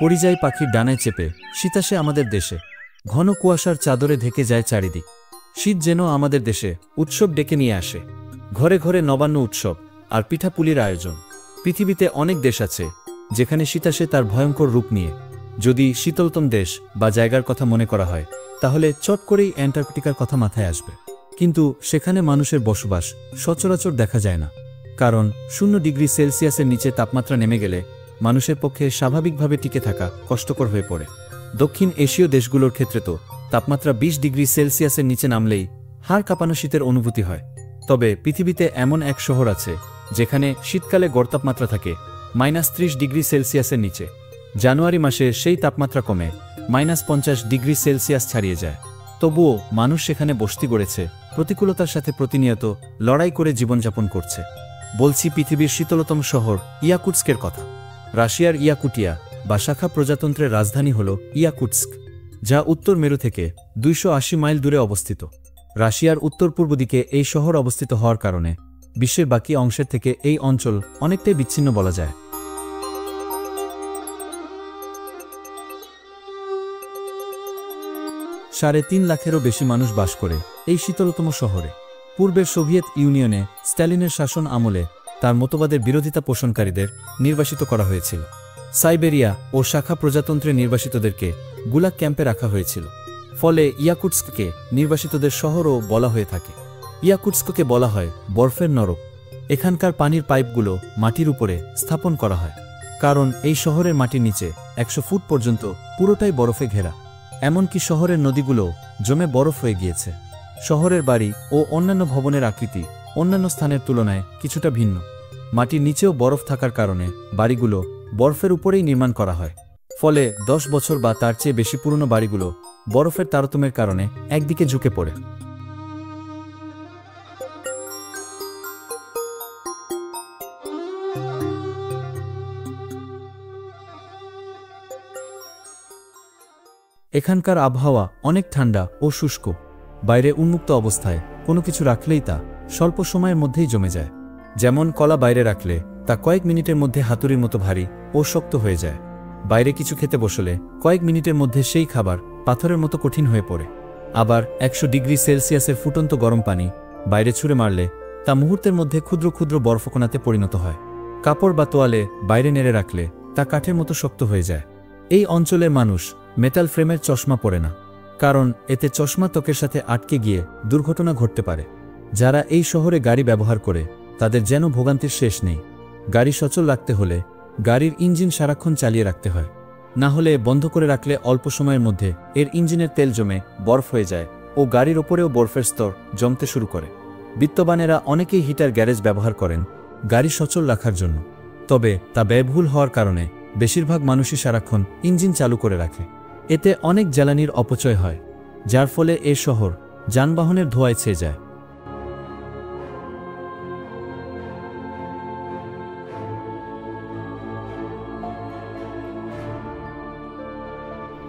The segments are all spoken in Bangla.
পরিযায়ী পাখির ডানায় চেপে শীত আসে আমাদের দেশে। ঘন কুয়াশার চাদরে ঢেকে যায় চারিদিক। শীত যেন আমাদের দেশে উৎসব ডেকে নিয়ে আসে। ঘরে ঘরে নবান্ন উৎসব আর পিঠাপুলির আয়োজন। পৃথিবীতে অনেক দেশ আছে যেখানে শীত আসে তার ভয়ঙ্কর রূপ নিয়ে। যদি শীতলতম দেশ বা জায়গার কথা মনে করা হয় তাহলে চট করেই অ্যান্টার্কটিকার কথা মাথায় আসবে। কিন্তু সেখানে মানুষের বসবাস সচরাচর দেখা যায় না, কারণ 0 ডিগ্রি সেলসিয়াসের নিচে তাপমাত্রা নেমে গেলে মানুষের পক্ষে স্বাভাবিকভাবে টিকে থাকা কষ্টকর হয়ে পড়ে। দক্ষিণ এশীয় দেশগুলোর ক্ষেত্রে তো তাপমাত্রা 20 ডিগ্রি সেলসিয়াসের নিচে নামলেই হাড় কাঁপানো শীতের অনুভূতি হয়। তবে পৃথিবীতে এমন এক শহর আছে যেখানে শীতকালে গড় তাপমাত্রা থাকে -30 ডিগ্রি সেলসিয়াসের নিচে। জানুয়ারি মাসে সেই তাপমাত্রা কমে -50 ডিগ্রি সেলসিয়াস ছাড়িয়ে যায়। তবুও মানুষ সেখানে বসতি গড়েছে, প্রতিকূলতার সাথে প্রতিনিয়ত লড়াই করে জীবনযাপন করছে। বলছি পৃথিবীর শীতলতম শহর ইয়াকুটস্কের কথা। রাশিয়ার ইয়াকুটিয়া বা শাখা প্রজাতন্ত্রের রাজধানী হল ইয়াকুটস্ক, যা উত্তর মেরু থেকে 280 মাইল দূরে অবস্থিত। রাশিয়ার উত্তর পূর্ব দিকে এই শহর অবস্থিত হওয়ার কারণে বিশ্বের বাকি অংশের থেকে এই অঞ্চল অনেকটাই বিচ্ছিন্ন বলা যায়। 3.5 লাখেরও বেশি মানুষ বাস করে এই শীতলতম শহরে। পূর্বের সোভিয়েত ইউনিয়নে স্ট্যালিনের শাসন আমলে তার মতবাদের বিরোধিতা পোষণকারীদের নির্বাসিত করা হয়েছিল। সাইবেরিয়া ও শাখা প্রজাতন্ত্রে নির্বাসিতদেরকে গুলাগ ক্যাম্পে রাখা হয়েছিল। ফলে ইয়াকুটস্ককে নির্বাসিতদের শহরও বলা হয়ে থাকে। ইয়াকুটস্ককে বলা হয় বরফের নরক। এখানকার পানির পাইপগুলো মাটির উপরে স্থাপন করা হয়, কারণ এই শহরের মাটির নিচে 100 ফুট পর্যন্ত পুরোটাই বরফে ঘেরা। এমনকি শহরের নদীগুলো জমে বরফ হয়ে গিয়েছে। শহরের বাড়ি ও অন্যান্য ভবনের আকৃতি অন্যান্য স্থানের তুলনায় কিছুটা ভিন্ন। মাটির নিচেও বরফ থাকার কারণে বাড়িগুলো বরফের উপরেই নির্মাণ করা হয়। ফলে 10 বছর বা তার চেয়ে বেশি পুরনো বাড়িগুলো বরফের তারতম্যের কারণে একদিকে ঝুঁকে পড়ে। এখানকার আবহাওয়া অনেক ঠান্ডা ও শুষ্ক। বাইরে উন্মুক্ত অবস্থায় কোনো কিছু রাখলেই তা স্বল্প সময়ের মধ্যেই জমে যায়। যেমন কলা বাইরে রাখলে তা কয়েক মিনিটের মধ্যে হাতুড়ির মতো ভারী ও শক্ত হয়ে যায়। বাইরে কিছু খেতে বসলে কয়েক মিনিটের মধ্যে সেই খাবার পাথরের মতো কঠিন হয়ে পড়ে। আবার 100 ডিগ্রি সেলসিয়াসের ফুটন্ত গরম পানি বাইরে ছুঁড়ে মারলে তা মুহূর্তের মধ্যে ক্ষুদ্র ক্ষুদ্র বরফকণাতে পরিণত হয়। কাপড় বা তোয়ালে বাইরে নেড়ে রাখলে তা কাঠের মতো শক্ত হয়ে যায়। এই অঞ্চলের মানুষ মেটাল ফ্রেমের চশমা পরে না, কারণ এতে চশমা ত্বকের সাথে আটকে গিয়ে দুর্ঘটনা ঘটতে পারে। যারা এই শহরে গাড়ি ব্যবহার করে তাদের যেন ভোগান্তির শেষ নেই। গাড়ি সচল রাখতে হলে গাড়ির ইঞ্জিন সারাক্ষণ চালিয়ে রাখতে হয়, না হলে বন্ধ করে রাখলে অল্প সময়ের মধ্যে এর ইঞ্জিনের তেল জমে বরফ হয়ে যায় ও গাড়ির ওপরেও বরফের স্তর জমতে শুরু করে। বিত্তবানেরা অনেকেই হিটার গ্যারেজ ব্যবহার করেন গাড়ি সচল রাখার জন্য, তবে তা ব্যয়বহুল হওয়ার কারণে বেশিরভাগ মানুষই সারাক্ষণ ইঞ্জিন চালু করে রাখে। এতে অনেক জ্বালানির অপচয় হয়, যার ফলে এ শহর যানবাহনের ধোঁয়ায় ছেয়ে যায়।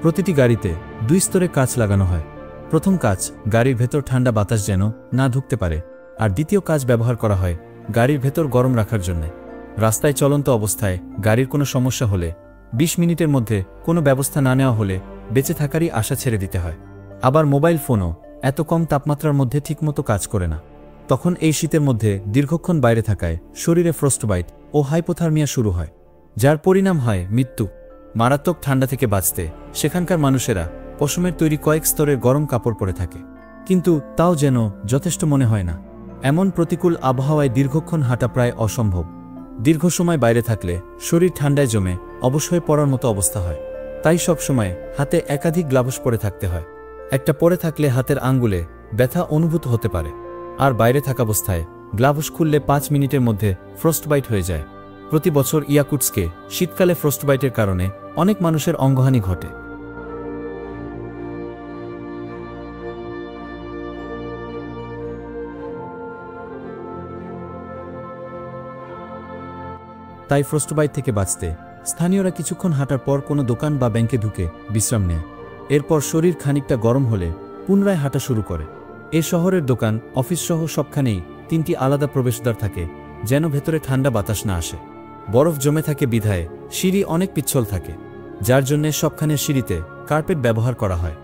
প্রতিটি গাড়িতে 2 স্তরে কাঁচ লাগানো হয়। প্রথম কাঁচ গাড়ির ভেতর ঠান্ডা বাতাস যেন না ঢুকতে পারে, আর দ্বিতীয় কাঁচ ব্যবহার করা হয় গাড়ির ভেতর গরম রাখার জন্য। রাস্তায় চলন্ত অবস্থায় গাড়ির কোনো সমস্যা হলে 20 মিনিটের মধ্যে কোনো ব্যবস্থা না নেওয়া হলে বেঁচে থাকারই আশা ছেড়ে দিতে হয়। আবার মোবাইল ফোনও এত কম তাপমাত্রার মধ্যে ঠিকমতো কাজ করে না। তখন এই শীতের মধ্যে দীর্ঘক্ষণ বাইরে থাকায় শরীরে ফ্রস্টবাইট ও হাইপোথার্মিয়া শুরু হয়, যার পরিণাম হয় মৃত্যু। মারাত্মক ঠান্ডা থেকে বাঁচতে সেখানকার মানুষেরা পশমের তৈরি কয়েক স্তরের গরম কাপড় পরে থাকে, কিন্তু তাও যেন যথেষ্ট মনে হয় না। এমন প্রতিকূল আবহাওয়ায় দীর্ঘক্ষণ হাঁটা প্রায় অসম্ভব। দীর্ঘ সময় বাইরে থাকলে শরীর ঠান্ডায় জমে অবশ হয়ে পড়ার মতো অবস্থা হয়। তাই সব সময় হাতে একাধিক গ্লাভস পরে থাকতে হয়। একটা পরে থাকলে হাতের আঙ্গুলে ব্যথা অনুভূত হতে পারে, আর বাইরে থাকা অবস্থায় গ্লাভস খুললে 5 মিনিটের মধ্যে ফ্রস্টবাইট হয়ে যায়। প্রতি বছর ইয়াকুটস্কে শীতকালে ফ্রস্টবাইটের কারণে অনেক মানুষের অঙ্গহানি ঘটে। তাই ফ্রস্টবাইট থেকে বাঁচতে স্থানীয়রা কিছুক্ষণ হাঁটার পর কোনো দোকান বা ব্যাংকে ঢুকে বিশ্রাম নেয়। এরপর শরীর খানিকটা গরম হলে পুনরায় হাঁটা শুরু করে। এ শহরের দোকান, অফিস সহ সবখানেই 3টি আলাদা প্রবেশদ্বার থাকে, যেন ভেতরে ঠান্ডা বাতাস না আসে। বরফ জমে থাকে বিধায় সিঁড়ি অনেক পিচ্ছল থাকে। যার জন্যে সবখানে সিঁড়িতে কার্পেট ব্যবহার করা হয়।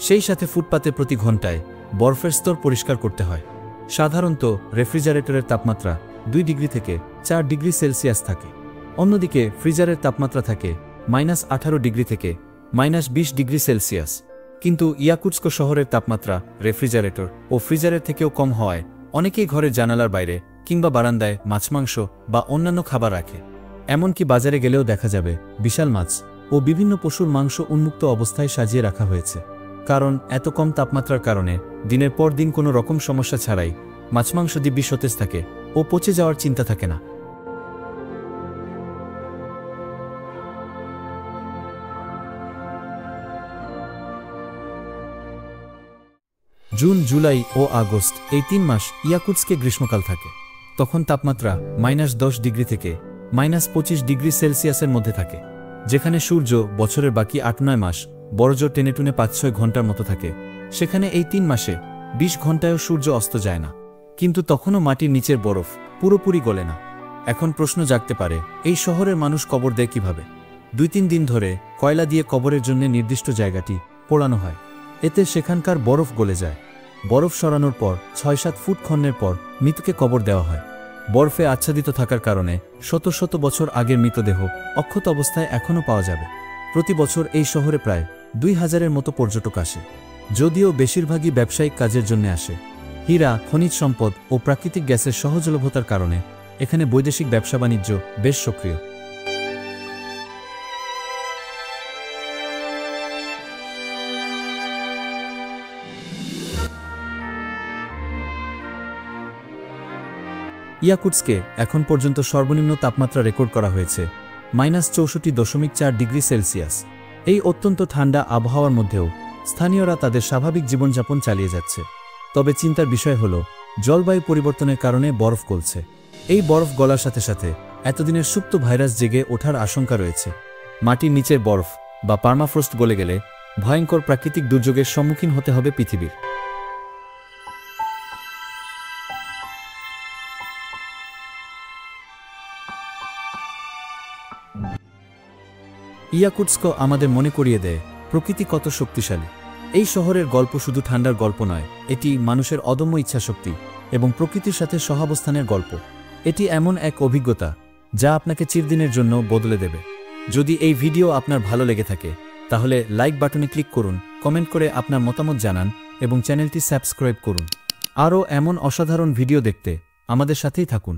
সেই সাথে ফুটপাতে প্রতি ঘন্টায় বরফের স্তর পরিষ্কার করতে হয়। সাধারণত রেফ্রিজারেটরের তাপমাত্রা 2 ডিগ্রি থেকে 4 ডিগ্রি সেলসিয়াস থাকে। অন্যদিকে ফ্রিজারের তাপমাত্রা থাকে -18 ডিগ্রি থেকে -20 ডিগ্রি সেলসিয়াস। কিন্তু ইয়াকুটস্ক শহরের তাপমাত্রা রেফ্রিজারেটর ও ফ্রিজারের থেকেও কম হওয়ায় অনেকেই ঘরের জানালার বাইরে কিংবা বারান্দায় মাছ-মাংস বা অন্যান্য খাবার রাখে। এমনকি বাজারে গেলেও দেখা যাবে বিশাল মাছ ও বিভিন্ন পশুর মাংস উন্মুক্ত অবস্থায় সাজিয়ে রাখা হয়েছে। কারণ এত কম তাপমাত্রার কারণে দিনের পর দিন কোনো রকম সমস্যা ছাড়াই মাছ-মাংস দিব্যি সতেজ থাকে ও পচে যাওয়ার চিন্তা থাকে না। জুন, জুলাই ও আগস্ট এই 3 মাস ইয়াকুটস্কে গ্রীষ্মকাল থাকে। তখন তাপমাত্রা -10 ডিগ্রি থেকে -25 ডিগ্রি সেলসিয়াসের মধ্যে থাকে। যেখানে সূর্য বছরের বাকি 8-9 মাস বড়জোর টেনেটুনে 5-6 ঘন্টার মতো থাকে, সেখানে এই 3 মাসে 20 ঘন্টায়ও সূর্য অস্ত যায় না। কিন্তু তখনও মাটির নিচের বরফ পুরোপুরি গলে না। এখন প্রশ্ন জাগতে পারে, এই শহরের মানুষ কবর দেয় কিভাবে? 2-3 দিন ধরে কয়লা দিয়ে কবরের জন্য নির্দিষ্ট জায়গাটি পোড়ানো হয়। এতে সেখানকার বরফ গলে যায়। বরফ সরানোর পর 6-7 ফুট খননের পর মৃতকে কবর দেওয়া হয়। বরফে আচ্ছাদিত থাকার কারণে শত শত বছর আগের মৃতদেহ অক্ষত অবস্থায় এখনও পাওয়া যাবে। প্রতি বছর এই শহরে প্রায় 2000-এর মতো পর্যটক আসে, যদিও বেশিরভাগই ব্যবসায়িক কাজের জন্য আসে। হীরা, খনিজ সম্পদ ও প্রাকৃতিক গ্যাসের সহজলভ্যতার কারণে এখানে বৈদেশিক ব্যবসা বাণিজ্য বেশ সক্রিয়। ইয়াকুটস্কে এখন পর্যন্ত সর্বনিম্ন তাপমাত্রা রেকর্ড করা হয়েছে -64.4 ডিগ্রি সেলসিয়াস। এই অত্যন্ত ঠান্ডা আবহাওয়ার মধ্যেও স্থানীয়রা তাদের স্বাভাবিক জীবনযাপন চালিয়ে যাচ্ছে। তবে চিন্তার বিষয় হল, জলবায়ু পরিবর্তনের কারণে বরফ গলছে। এই বরফ গলার সাথে সাথে এতদিনের সুপ্ত ভাইরাস জেগে ওঠার আশঙ্কা রয়েছে। মাটির নিচের বরফ বা পার্মাফ্রস্ট গলে গেলে ভয়ঙ্কর প্রাকৃতিক দুর্যোগের সম্মুখীন হতে হবে পৃথিবীর। ইয়াকুটস্ক আমাদের মনে করিয়ে দেয় প্রকৃতি কত শক্তিশালী। এই শহরের গল্প শুধু ঠান্ডার গল্প নয়, এটি মানুষের অদম্য ইচ্ছাশক্তি এবং প্রকৃতির সাথে সহাবস্থানের গল্প। এটি এমন এক অভিজ্ঞতা যা আপনাকে চিরদিনের জন্য বদলে দেবে। যদি এই ভিডিও আপনার ভালো লেগে থাকে তাহলে লাইক বাটনে ক্লিক করুন, কমেন্ট করে আপনার মতামত জানান এবং চ্যানেলটি সাবস্ক্রাইব করুন। আরও এমন অসাধারণ ভিডিও দেখতে আমাদের সাথেই থাকুন।